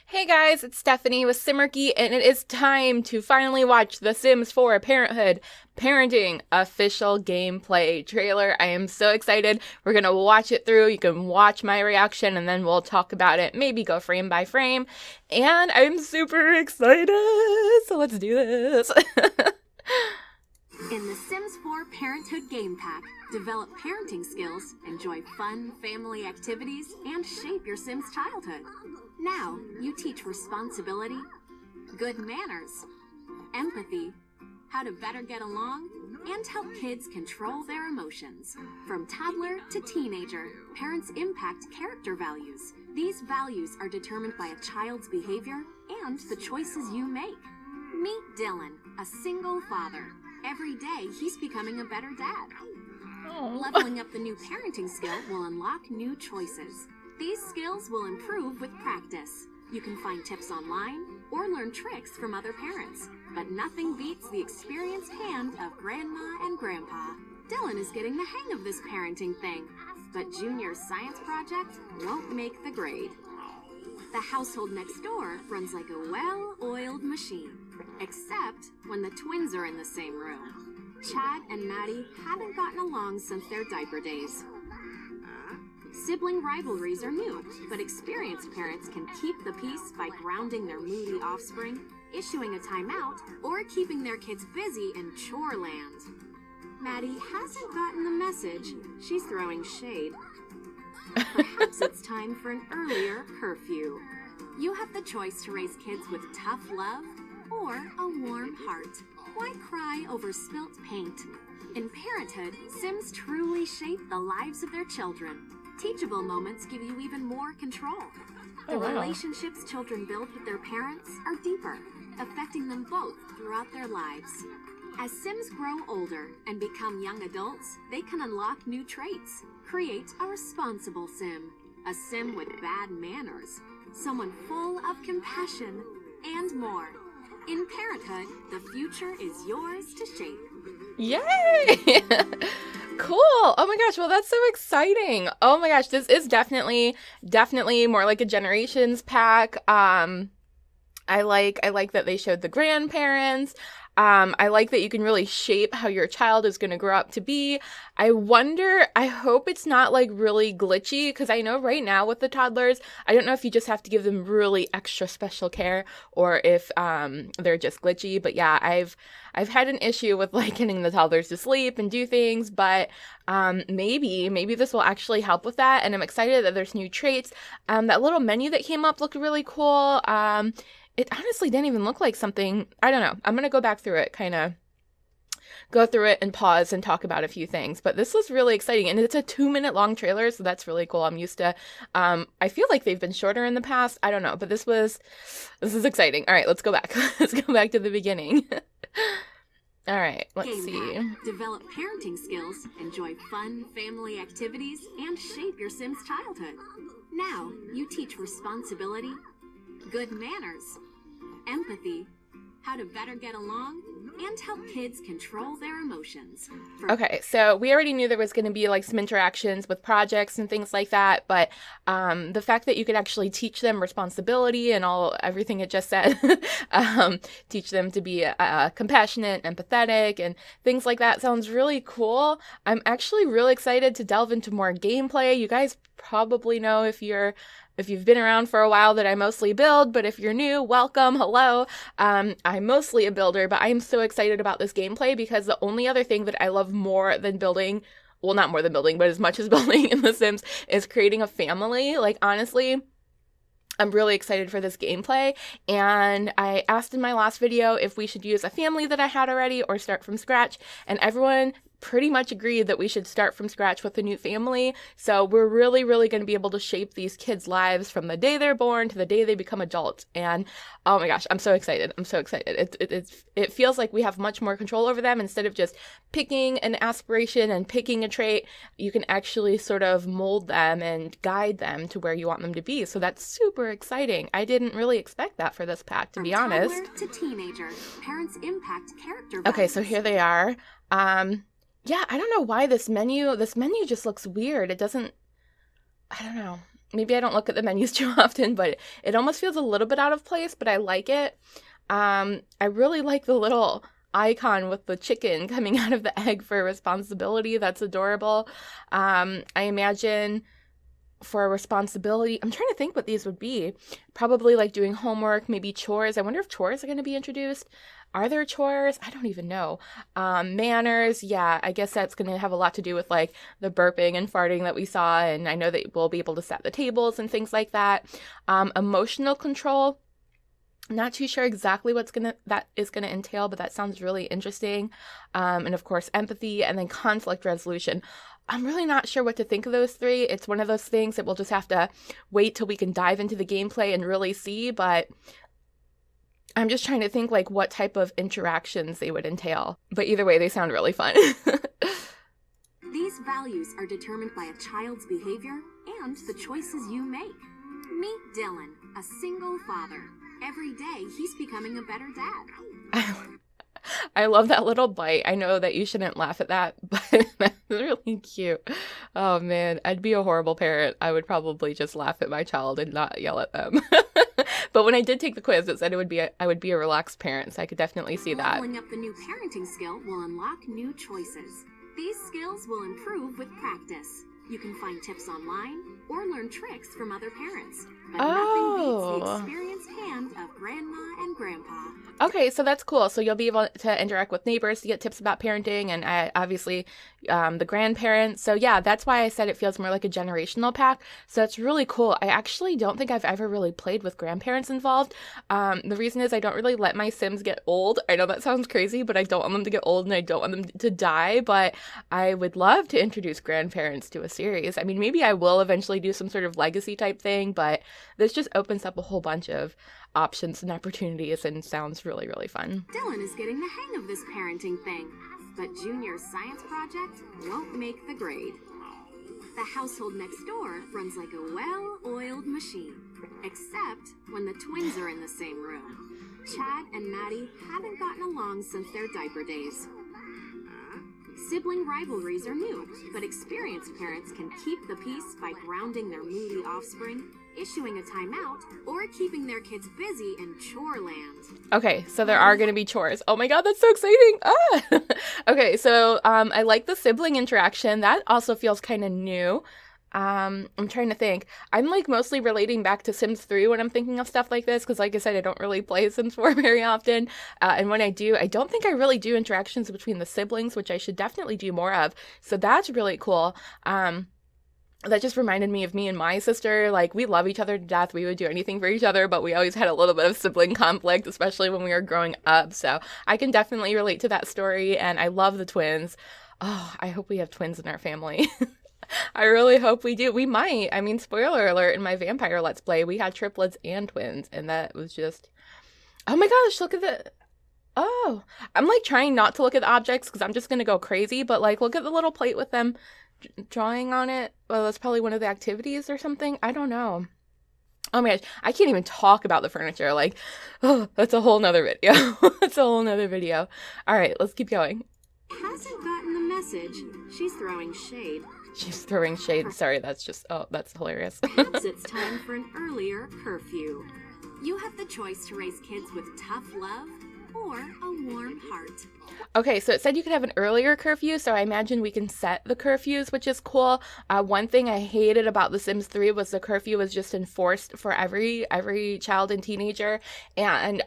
Hey guys, it's Stephanie with Simarchy, and it is time to finally watch The Sims 4 Parenthood Parenting official gameplay trailer. I am so excited. We're going to watch it through. You can watch my reaction, and then we'll talk about it, maybe go frame by frame. And I'm super excited, so let's do this. In The Sims 4 Parenthood Game Pack, develop parenting skills, enjoy fun family activities, and shape your Sims childhood. Now, you teach responsibility, good manners, empathy, how to better get along, and help kids control their emotions. From toddler to teenager, parents impact character values. These values are determined by a child's behavior and the choices you make. Meet Dylan, a single father. Every day, he's becoming a better dad. Leveling up the new parenting skill will unlock new choices. These skills will improve with practice. You can find tips online or learn tricks from other parents, but nothing beats the experienced hand of Grandma and Grandpa. Dylan is getting the hang of this parenting thing, but Junior's science project won't make the grade. The household next door runs like a well-oiled machine, except when the twins are in the same room. Chad and Maddie haven't gotten along since their diaper days. Sibling rivalries are new, but experienced parents can keep the peace by grounding their moody offspring, issuing a timeout, or keeping their kids busy in chore land. Maddie hasn't gotten the message. She's throwing shade. Perhaps it's time for an earlier curfew. You have the choice to raise kids with tough love or a warm heart. Why cry over spilt paint? In Parenthood, Sims truly shape the lives of their children. Teachable moments give you even more control. The relationships children build with their parents are deeper, affecting them both throughout their lives. As Sims grow older and become young adults, they can unlock new traits. Create a responsible Sim, a Sim with bad manners, someone full of compassion, and more. In Parenthood, the future is yours to shape. Yay! Cool. Oh my gosh. Well, that's so exciting. Oh my gosh. This is definitely more like a generations pack. I like that they showed the grandparents. I like that you can really shape how your child is going to grow up to be. I hope it's not like really glitchy, because I know right now with the toddlers, I don't know if you just have to give them really extra special care or if they're just glitchy. But yeah, I've had an issue with like getting the toddlers to sleep and do things, but maybe this will actually help with that. And I'm excited that there's new traits. That little menu that came up looked really cool. It honestly didn't even look like something, I don't know. I'm going to go back through it, go through it and pause and talk about a few things. But this was really exciting. And it's a 2-minute long trailer, so that's really cool. I'm used to, I feel like they've been shorter in the past. I don't know, but this is exciting. All right, let's go back. Let's go back to the beginning. All right, let's see. Develop parenting skills, enjoy fun family activities, and shape your Sims childhood. Now, you teach responsibility, good manners, empathy, how to better get along, and help kids control their emotions. Okay, so we already knew there was going to be like some interactions with projects and things like that, but the fact that you could actually teach them responsibility and everything it just said, teach them to be compassionate, empathetic, and things like that sounds really cool. I'm actually really excited to delve into more gameplay. You guys probably know if you've been around for a while that I mostly build, but if you're new, welcome, hello. I'm mostly a builder, but I'm so excited about this gameplay because the only other thing that I love more than building, well, not more than building, but as much as building in The Sims, is creating a family. Like, honestly, I'm really excited for this gameplay, and I asked in my last video if we should use a family that I had already or start from scratch, and everyone pretty much agreed that we should start from scratch with a new family. So we're really going to be able to shape these kids' lives from the day they're born to the day they become adults. And oh my gosh, I'm so excited. It feels like we have much more control over them. Instead of just picking an aspiration and picking a trait, you can actually sort of mold them and guide them to where you want them to be. So that's super exciting. I didn't really expect that for this pack, to be honest. From toddler to teenager, parents impact character Okay, so here they are. Yeah, I don't know why this menu just looks weird. It doesn't, I don't know. maybe I don't look at the menus too often, but it almost feels a little bit out of place, but I like it. I really like the little icon with the chicken coming out of the egg for responsibility. That's adorable. I imagine for a responsibility, I'm trying to think what these would be. Probably like doing homework, maybe chores. I wonder if chores are going to be introduced. Are there chores? I don't even know. Manners, yeah, I guess that's going to have a lot to do with like the burping and farting that we saw, and I know that we'll be able to set the tables and things like that. Emotional control, not too sure exactly that is gonna entail, but that sounds really interesting. And of course, empathy, and then conflict resolution. I'm really not sure what to think of those three. It's one of those things that we'll just have to wait till we can dive into the gameplay and really see, but I'm just trying to think like what type of interactions they would entail. But either way, they sound really fun. These values are determined by a child's behavior and the choices you make. Meet Dylan, a single father. Every day, he's becoming a better dad. I love that little bite. I know that you shouldn't laugh at that, but that's really cute. Oh man, I'd be a horrible parent. I would probably just laugh at my child and not yell at them. But when I did take the quiz, it said I would be a relaxed parent, so I could definitely see that. Leveling up the new parenting skill will unlock new choices. These skills will improve with practice. You can find tips online or learn tricks from other parents. But nothing beats the experienced hand of Grandma and Grandpa. Okay, so that's cool. So you'll be able to interact with neighbors to get tips about parenting, and obviously the grandparents. So yeah, that's why I said it feels more like a generational pack. So it's really cool. I actually don't think I've ever really played with grandparents involved. The reason is I don't really let my Sims get old. I know that sounds crazy, but I don't want them to get old and I don't want them to die. But I would love to introduce grandparents to a series. I mean, maybe I will eventually do some sort of legacy type thing, but this just opens up a whole bunch of options and opportunities and sounds really, really fun. Dylan is getting the hang of this parenting thing, but Junior's science project won't make the grade. The household next door runs like a well-oiled machine, except when the twins are in the same room. Chad and Maddie haven't gotten along since their diaper days. Sibling rivalries are new, but experienced parents can keep the peace by grounding their moody offspring, issuing a timeout, or keeping their kids busy in chore land. Okay, so there are going to be chores. Oh my god, that's so exciting! Ah! Okay, so I like the sibling interaction. That also feels kind of new. I'm trying to think. I'm like mostly relating back to Sims 3 when I'm thinking of stuff like this, because like I said, I don't really play Sims 4 very often. And when I do, I don't think I really do interactions between the siblings, which I should definitely do more of. So that's really cool. That just reminded me of me and my sister. Like, we love each other to death. We would do anything for each other, but we always had a little bit of sibling conflict, especially when we were growing up. So I can definitely relate to that story, and I love the twins. Oh, I hope we have twins in our family. I really hope we do. We might. I mean, spoiler alert, in my vampire Let's Play, we had triplets and twins, and that was just... Oh my gosh, look at the... Oh, I'm like trying not to look at the objects because I'm just going to go crazy, but like look at the little plate with them drawing on it. Well, that's probably one of the activities or something. I don't know. Oh my gosh, I can't even talk about the furniture. Like, oh, that's a whole nother video. That's a whole nother video. All right, let's keep going. Hasn't gotten the message. She's throwing shade. She's throwing shade. Sorry, that's just, oh, that's hilarious. Perhaps it's time for an earlier curfew. You have the choice to raise kids with tough love or a warm heart. Okay, so it said you could have an earlier curfew, so I imagine we can set the curfews, which is cool. One thing I hated about The Sims 3 was the curfew was just enforced for every child and teenager. And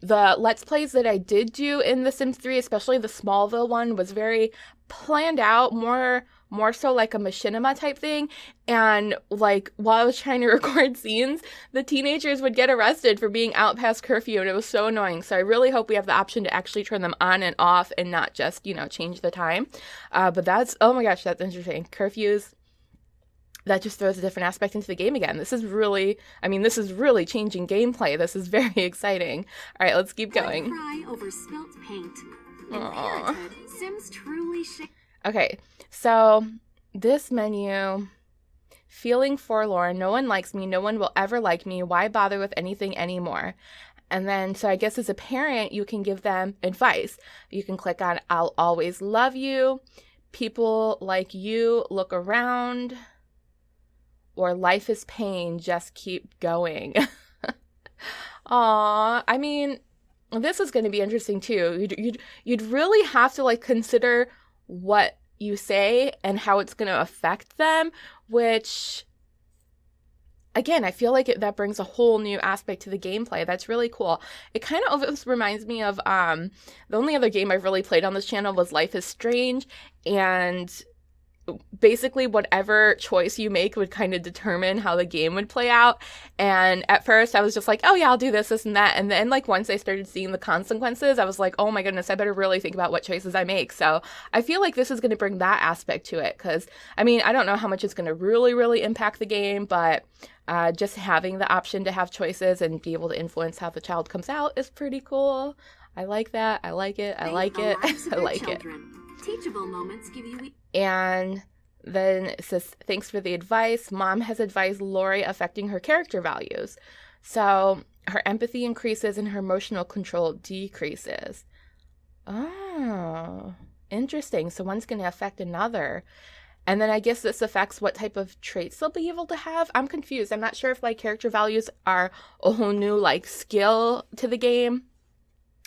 the Let's Plays that I did do in The Sims 3, especially the Smallville one, was very planned out, more so like a machinima type thing. And like while I was trying to record scenes, the teenagers would get arrested for being out past curfew, and it was so annoying. So I really hope we have the option to actually turn them on and off and not just, change the time. But that's, oh my gosh, that's interesting. Curfews, that just throws a different aspect into the game again. This is really changing gameplay. This is very exciting. All right, let's keep going. Cry over spilt paint. In Parenthood, Sims truly shake. Okay, so this menu, feeling forlorn, no one likes me, no one will ever like me, why bother with anything anymore? And then, so I guess as a parent, you can give them advice. You can click on, I'll always love you, people like you, look around, or life is pain, just keep going. Aw, I mean, this is going to be interesting too. You'd really have to like consider what you say and how it's going to affect them, which again, I feel like that brings a whole new aspect to the gameplay. That's really cool. It kind of almost reminds me of the only other game I've really played on this channel was Life is Strange, and basically whatever choice you make would kind of determine how the game would play out. And at first I was just like, oh yeah, I'll do this and that. And then like once I started seeing the consequences, I was like, oh my goodness, I better really think about what choices I make. So I feel like this is going to bring that aspect to it. Cause I mean, I don't know how much it's going to really impact the game, but just having the option to have choices and be able to influence how the child comes out is pretty cool. I like that. I like it. I like it. I like it. Teachable moments give you. And then it says, thanks for the advice. Mom has advised Lori affecting her character values. So her empathy increases and her emotional control decreases. Oh, interesting. So one's going to affect another. And then I guess this affects what type of traits they'll be able to have. I'm confused. I'm not sure if like character values are a whole new like skill to the game.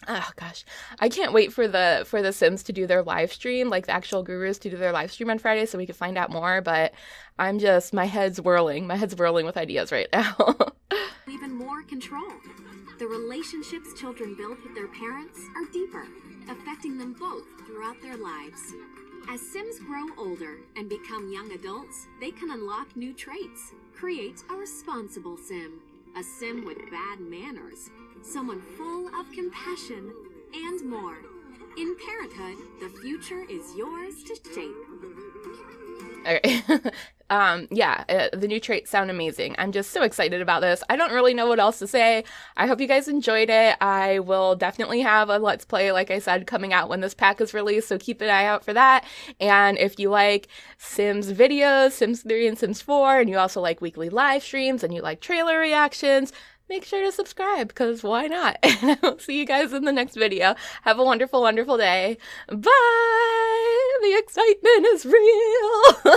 Oh gosh, I can't wait for the Sims to do their live stream, like the actual gurus to do their live stream on Friday so we can find out more, but my head's whirling with ideas right now. Even more control. The relationships children build with their parents are deeper, affecting them both throughout their lives. As Sims grow older and become young adults, they can unlock new traits. Create a responsible Sim, a Sim with bad manners, someone full of compassion, and more. In Parenthood, the future is yours to shape. Okay. The new traits sound amazing. I'm just so excited about this. I don't really know what else to say. I hope you guys enjoyed it. I will definitely have a Let's Play, like I said, coming out when this pack is released, so keep an eye out for that. And if you like Sims videos, Sims 3 and Sims 4, and you also like weekly live streams, and you like trailer reactions, make sure to subscribe, because why not? And I'll see you guys in the next video. Have a wonderful, wonderful day. Bye! The excitement is real!